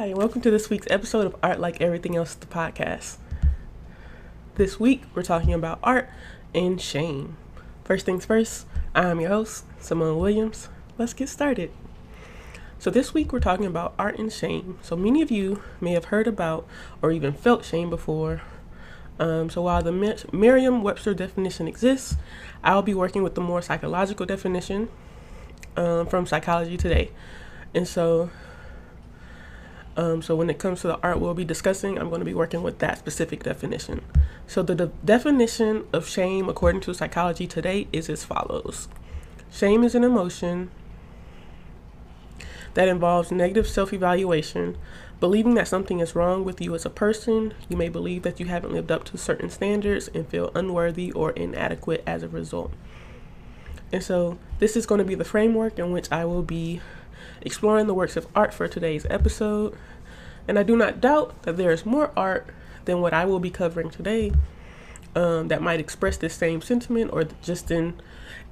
Hi, and welcome to this week's episode of Art Like Everything Else, the podcast. This week, we're talking about art and shame. First things first, I'm your host, Simone Williams. Let's get started. So this week, we're talking about art and shame. So many of you may have heard about or even felt shame before. So while the Merriam-Webster definition exists, I'll be working with the more psychological definition from Psychology Today. And so when it comes to the art we'll be discussing, I'm going to be working with that specific definition. So the definition of shame, according to Psychology Today, is as follows. Shame is an emotion that involves negative self-evaluation, believing that something is wrong with you as a person. You may believe that you haven't lived up to certain standards and feel unworthy or inadequate as a result. And so this is going to be the framework in which I will be exploring the works of art for today's episode. And I do not doubt that there is more art than what I will be covering today that might express this same sentiment or just an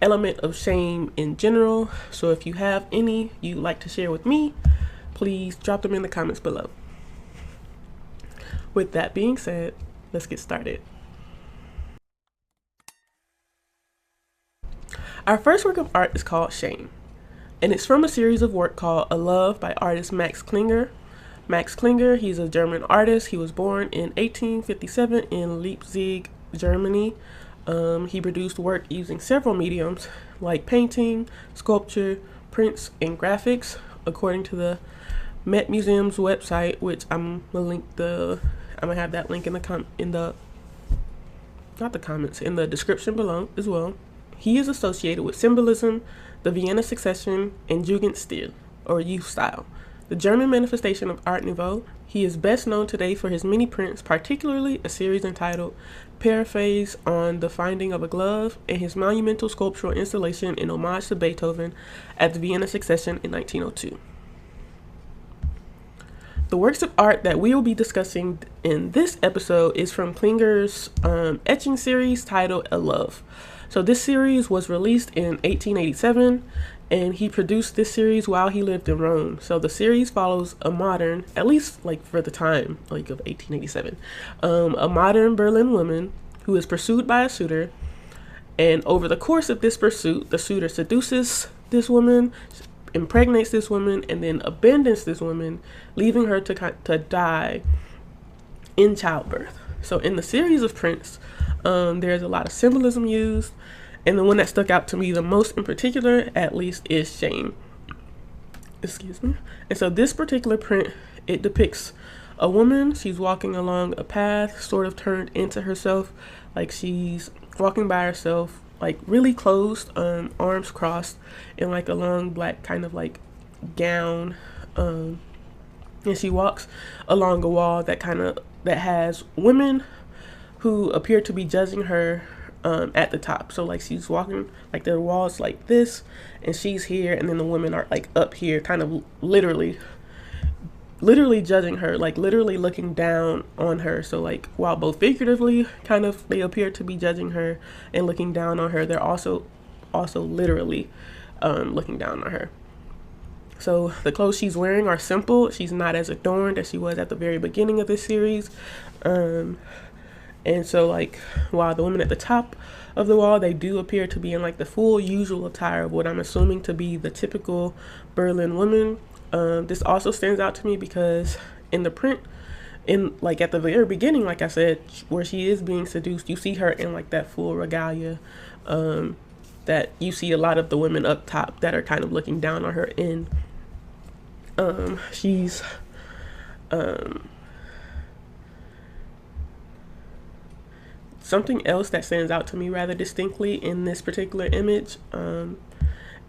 element of shame in general. So if you have any you'd like to share with me, please drop them in the comments below. With that being said, let's get started. Our first work of art is called Shame, and it's from a series of work called A Love by artist Max Klinger. Max Klinger, he's a German artist. He was born in 1857 in Leipzig, Germany. He produced work using several mediums like painting, sculpture, prints, and graphics. According to the Met Museum's website, which I'm gonna have that link in the description below as well. He is associated with Symbolism, the Vienna Succession, and Jugendstil, or youth style, the German manifestation of Art Nouveau. He is best known today for his many prints, particularly a series entitled Paraphrase on the Finding of a Glove, and his monumental sculptural installation in homage to Beethoven at the Vienna Succession in 1902. The works of art that we will be discussing in this episode is from Klinger's etching series titled A Love. So this series was released in 1887, and he produced this series while he lived in Rome. So the series follows a modern, at least like for the time, like of 1887, a modern Berlin woman who is pursued by a suitor. And over the course of this pursuit, the suitor seduces this woman, impregnates this woman, and then abandons this woman, leaving her to die in childbirth. So in the series of prints, there's a lot of symbolism used, and the one that stuck out to me the most in particular, at least, is shame. Excuse me. And so this particular print, it depicts a woman. She's walking along a path, sort of turned into herself, like she's walking by herself, like really closed, arms crossed, in like a long black kind of like gown, and she walks along a wall that has women who appear to be judging her at the top. So like she's walking, like the wall's like this, and she's here, and then the women are like up here, kind of literally judging her, like literally looking down on her. So like while both figuratively kind of they appear to be judging her and looking down on her, they're also literally looking down on her. So the clothes she's wearing are simple. She's not as adorned as she was at the very beginning of this series. And so like while the women at the top of the wall, they do appear to be in like the full usual attire of what I'm assuming to be the typical Berlin woman. This also stands out to me because in the print, in like at the very beginning, like I said, where she is being seduced, you see her in like that full regalia that you see a lot of the women up top that are kind of looking down on her in. She's something else that stands out to me rather distinctly in this particular image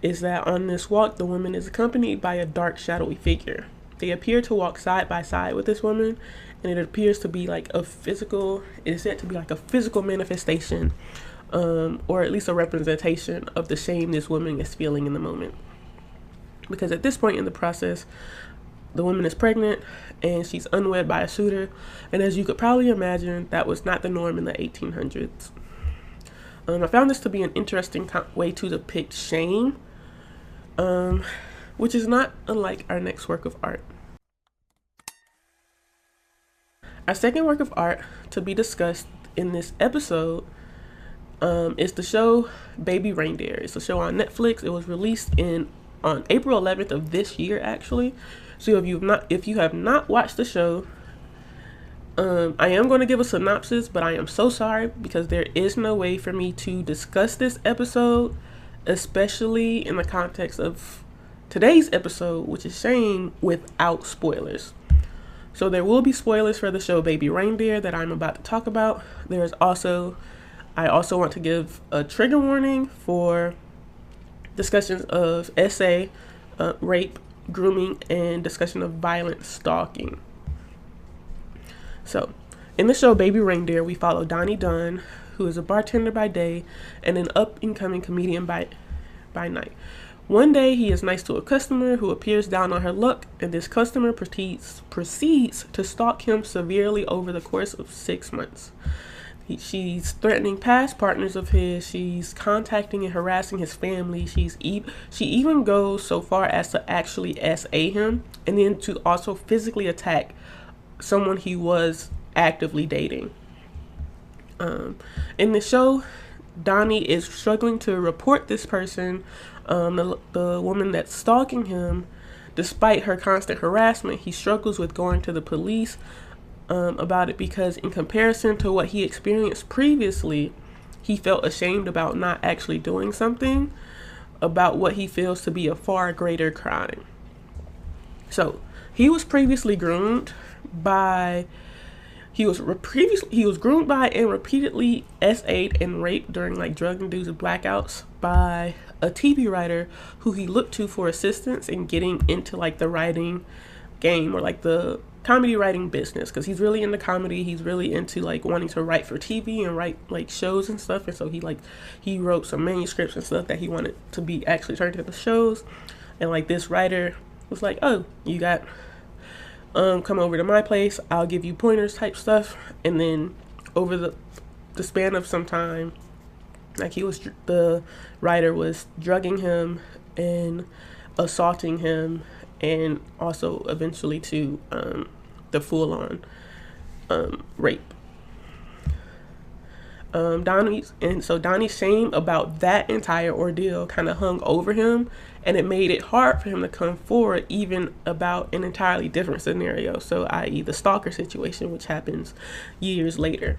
is that on this walk, the woman is accompanied by a dark, shadowy figure. They appear to walk side by side with this woman, and it appears to be like it is said to be like a physical manifestation, or at least a representation of the shame this woman is feeling in the moment. Because at this point in the process, the woman is pregnant and she's unwed by a suitor. And as you could probably imagine, that was not the norm in the 1800s. I found this to be an interesting way to depict shame, which is not unlike our next work of art. Our second work of art to be discussed in this episode is the show Baby Reindeer. It's a show on Netflix. It was released on April 11th of this year, actually. So if you have not watched the show, I am going to give a synopsis, but I am so sorry because there is no way for me to discuss this episode, especially in the context of today's episode, which is Shame, without spoilers. So there will be spoilers for the show Baby Reindeer that I'm about to talk about. I also want to give a trigger warning for discussions of SA, rape, grooming, and discussion of violent stalking. So, in the show Baby Reindeer, we follow Donnie Dunn, who is a bartender by day and an up-and-coming comedian by night. One day, he is nice to a customer who appears down on her luck, and this customer proceeds to stalk him severely over the course of 6 months. She's threatening past partners of his. She's contacting and harassing his family. She even goes so far as to actually SA him, and then to also physically attack someone he was actively dating. In the show, Donnie is struggling to report this person, the woman that's stalking him. Despite her constant harassment, he struggles with going to the police about it because in comparison to what he experienced previously, he felt ashamed about not actually doing something about what he feels to be a far greater crime. So he was previously groomed by and repeatedly SA'd and raped during like drug-induced blackouts by a TV writer who he looked to for assistance in getting into like the writing game or like the comedy writing business, because he's really into comedy. He's really into like wanting to write for TV and write like shows and stuff, and so he wrote some manuscripts and stuff that he wanted to be actually turned into shows. And like this writer was like, oh, you got come over to my place, I'll give you pointers type stuff. And then over the span of some time, like the writer was drugging him and assaulting him, and also eventually to the full-on rape. Donnie's shame about that entire ordeal kind of hung over him, and it made it hard for him to come forward even about an entirely different scenario, so i.e. the stalker situation, which happens years later.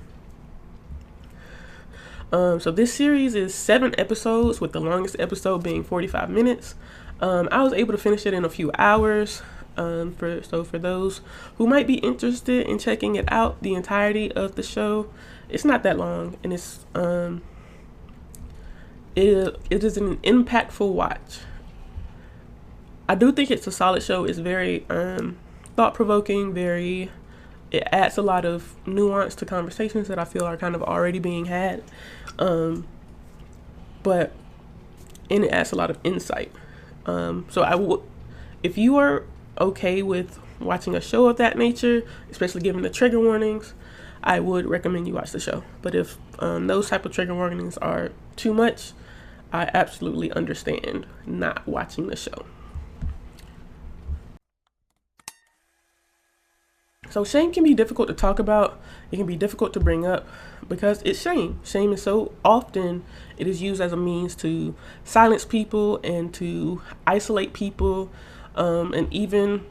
So this series is 7 episodes, with the longest episode being 45 minutes. I was able to finish it in a few hours. For those who might be interested in checking it out, the entirety of the show, it's not that long, and it is an impactful watch. I do think it's a solid show. It's very thought-provoking. It adds a lot of nuance to conversations that I feel are kind of already being had, and it adds a lot of insight. So I would, if you are okay with watching a show of that nature, especially given the trigger warnings, I would recommend you watch the show. But if those type of trigger warnings are too much, I absolutely understand not watching the show. So shame can be difficult to talk about. It can be difficult to bring up because it's shame. Shame is so often, it is used as a means to silence people and to isolate people. And even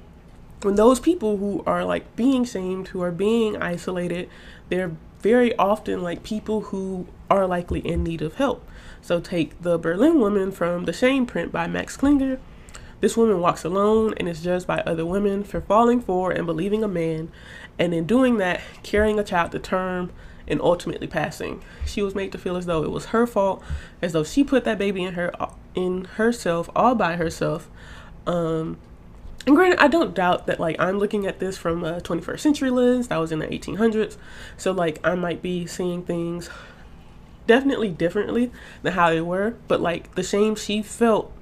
when those people who are like being shamed, who are being isolated, they're very often like people who are likely in need of help. So take the Berlin woman from The Shame Print by Max Klinger. This woman walks alone and is judged by other women for falling for and believing a man, and in doing that, carrying a child to term and ultimately passing. She was made to feel as though it was her fault, as though she put that baby in herself, all by herself. And granted, I don't doubt that like I'm looking at this from a 21st century lens. That was in the 1800s, so like I might be seeing things definitely differently than how they were, but like the shame she felt,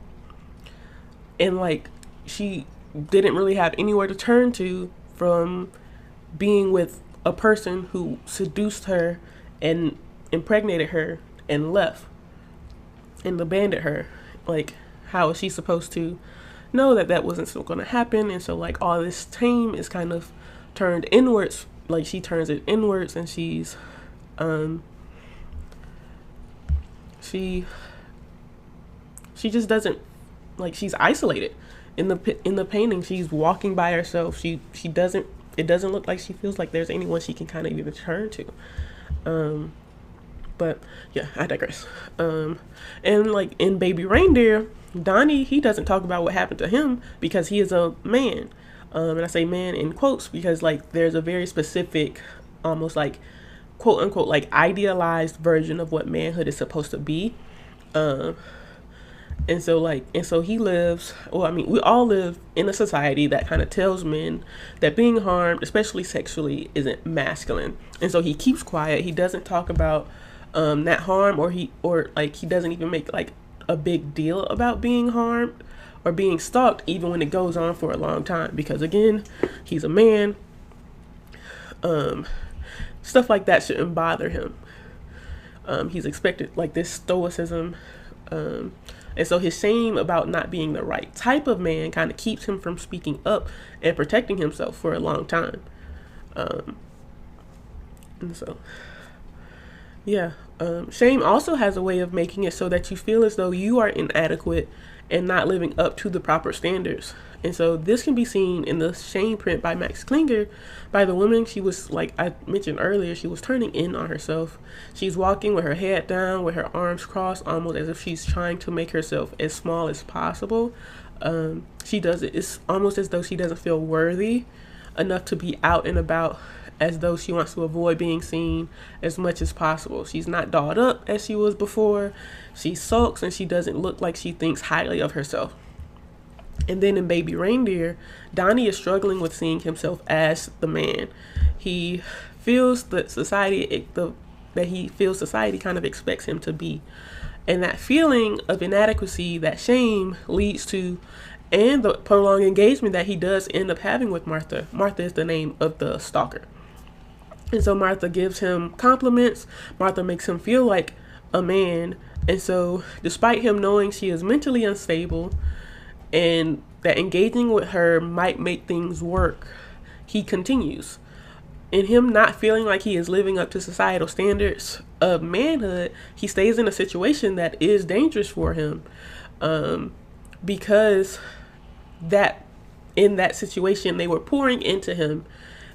and like she didn't really have anywhere to turn to from being with a person who seduced her and impregnated her and left and abandoned her. Like, how is she supposed to know that that wasn't still going to happen? And so like all this shame is kind of turned inwards like she turns it inwards, and she just doesn't, like, she's isolated in the painting. She's walking by herself. She doesn't, it doesn't look like she feels like there's anyone she can kind of even turn to. But yeah, I digress. And like in Baby Reindeer, Donnie, he doesn't talk about what happened to him because he is a man. And I say man in quotes because like there's a very specific, almost like quote unquote like idealized version of what manhood is supposed to be. And so he lives, well, I mean, we all live in a society that kind of tells men that being harmed, especially sexually, isn't masculine. And so he keeps quiet. He doesn't talk about that harm, or he doesn't even make like a big deal about being harmed or being stalked, even when it goes on for a long time, because again, he's a man. Stuff like that shouldn't bother him. He's expected like this stoicism, and so his shame about not being the right type of man kind of keeps him from speaking up and protecting himself for a long time. And so yeah, shame also has a way of making it so that you feel as though you are inadequate and not living up to the proper standards. And so this can be seen in the shame print by Max Klinger by the woman. She was, like I mentioned earlier, she was turning in on herself. She's walking with her head down, with her arms crossed, almost as if she's trying to make herself as small as possible. She does it, it's almost as though she doesn't feel worthy enough to be out and about, as though she wants to avoid being seen as much as possible. She's not dolled up as she was before. She sulks, and she doesn't look like she thinks highly of herself. And then in Baby Reindeer, Donnie is struggling with seeing himself as the man. He feels that society kind of expects him to be. And that feeling of inadequacy, that shame leads to, and the prolonged engagement that he does end up having with Martha. Martha is the name of the stalker. And so Martha gives him compliments. Martha makes him feel like a man. And so despite him knowing she is mentally unstable and that engaging with her might make things work, he continues. In him not feeling like he is living up to societal standards of manhood, he stays in a situation that is dangerous for him, because that in that situation they were pouring into him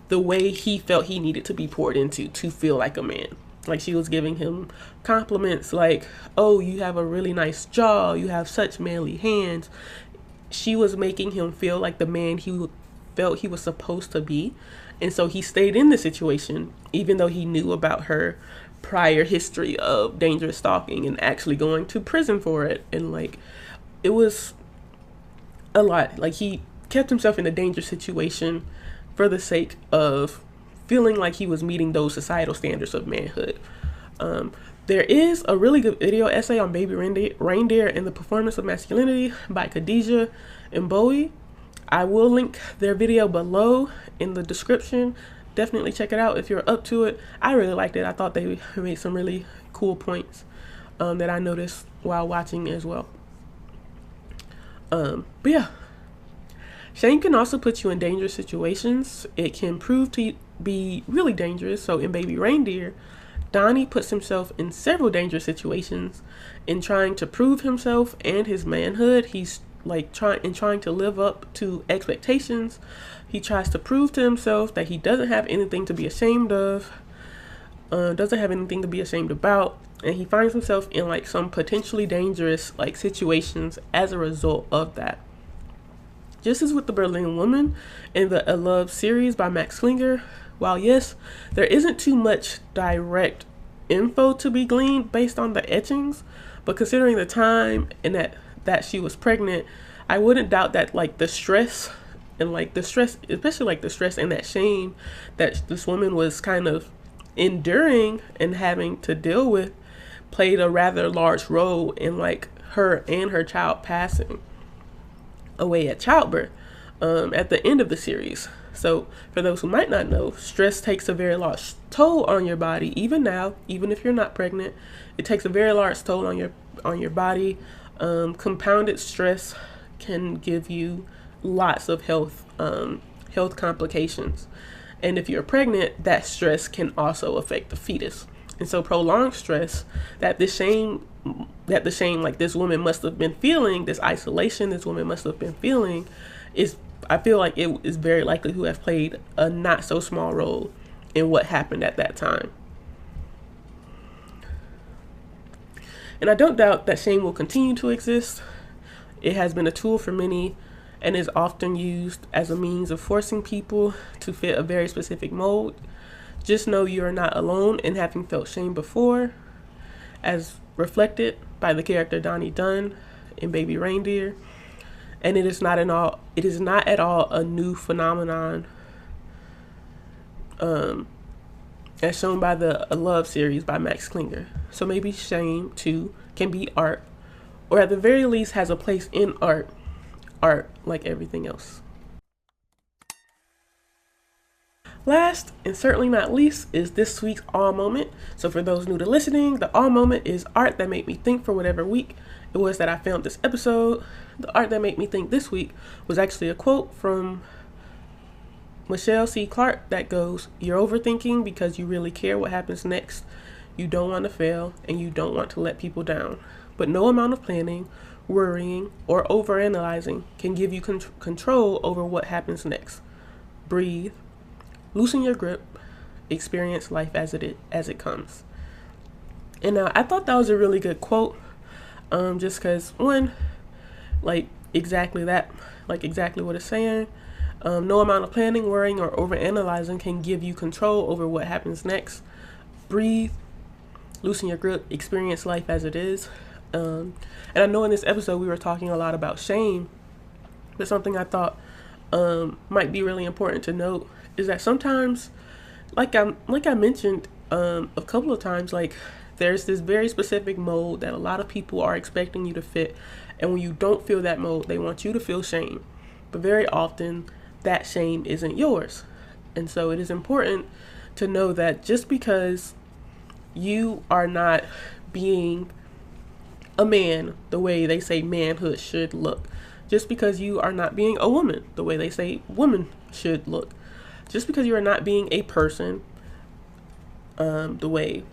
the way he felt he needed to be poured into to feel like a man. Like she was giving him compliments like, oh, you have a really nice jaw, you have such manly hands. She was making him feel like the man he felt he was supposed to be. And so he stayed in the situation, even though he knew about her prior history of dangerous stalking and actually going to prison for it. And like, it was a lot. Like he kept himself in a dangerous situation for the sake of feeling like he was meeting those societal standards of manhood. There is a really good video essay on Baby Reindeer and the Performance of Masculinity by Khadijah and Bowie. I will link their video below in the description. Definitely check it out if you're up to it. I really liked it. I thought they made some really cool points that I noticed while watching as well. But yeah, shame can also put you in dangerous situations. It can prove to be really dangerous. So in Baby Reindeer, Donnie puts himself in several dangerous situations in trying to prove himself and his manhood. He's like trying to live up to expectations. He tries to prove to himself that he doesn't have anything to be ashamed of, doesn't have anything to be ashamed about, and he finds himself in like some potentially dangerous like situations as a result of that. Just as with the Berlin Woman in the A Love series by Max Klinger, while yes, there isn't too much direct info to be gleaned based on the etchings, but considering the time and that she was pregnant, I wouldn't doubt that like the stress, especially like the stress and that shame that this woman was kind of enduring and having to deal with, played a rather large role in like her and her child passing away at childbirth at the end of the series. So for those who might not know, stress takes a very large toll on your body. Even now, even if you're not pregnant, it takes a very large toll on your body. Compounded stress can give you lots of health complications. And if you're pregnant, that stress can also affect the fetus. And so prolonged stress that the shame like this woman must have been feeling, this isolation this woman must have been feeling, is, I feel like it is very likely to have played a not so small role in what happened at that time. And I don't doubt that shame will continue to exist. It has been a tool for many and is often used as a means of forcing people to fit a very specific mold. Just know you are not alone in having felt shame before, as reflected by the character Donnie Dunn in Baby Reindeer. And it is not at all a new phenomenon, as shown by the Love series by Max Klinger. So maybe shame too can be art, or at the very least has a place in art like everything else. Last, and certainly not least, is this week's Awe Moment. So for those new to listening, the Awe Moment is art that made me think for whatever week it was that I filmed this episode. The art that made me think this week was actually a quote from Michelle C. Clarke that goes, "You're overthinking because you really care what happens next. You don't want to fail and you don't want to let people down. But no amount of planning, worrying, or overanalyzing can give you control over what happens next. Breathe, loosen your grip, experience life as it comes." And I thought that was a really good quote, just because, one, like exactly what it's saying. No amount of planning, worrying, or overanalyzing can give you control over what happens next. Breathe, loosen your grip, experience life as it is. And I know in this episode we were talking a lot about shame, but something I thought might be really important to note is that sometimes, like I mentioned a couple of times, like there's this very specific mold that a lot of people are expecting you to fit, and when you don't feel that mold, they want you to feel shame. But very often, that shame isn't yours. And so it is important to know that just because you are not being a man the way they say manhood should look, just because you are not being a woman the way they say woman should look, just because you are not being a person the way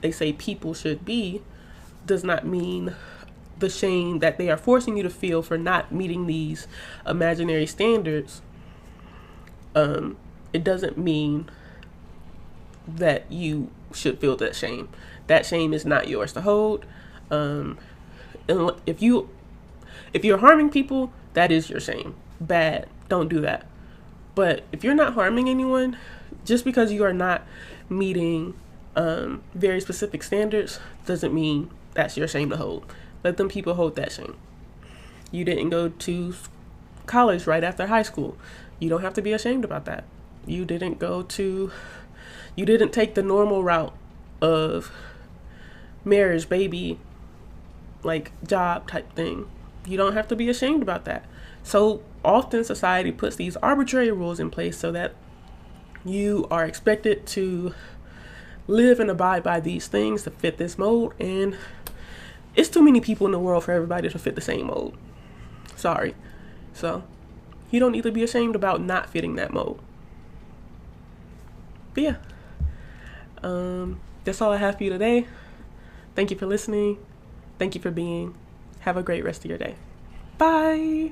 they say people should be, does not mean the shame that they are forcing you to feel for not meeting these imaginary standards. It doesn't mean that you should feel that shame. That shame is not yours to hold. And if you're harming people, that is your shame. Bad. Don't do that. But if you're not harming anyone, just because you are not meeting very specific standards doesn't mean that's your shame to hold. Let them people hold that shame. You didn't go to college right after high school. You don't have to be ashamed about that. You didn't take the normal route of marriage, baby, like job type thing. You don't have to be ashamed about that. So often society puts these arbitrary rules in place so that you are expected to live and abide by these things to fit this mold, and it's too many people in the world for everybody to fit the same mold. Sorry. So you don't need to be ashamed about not fitting that mold. But yeah, that's all I have for you today. Thank you for listening. Thank you for being. Have a great rest of your day. Bye.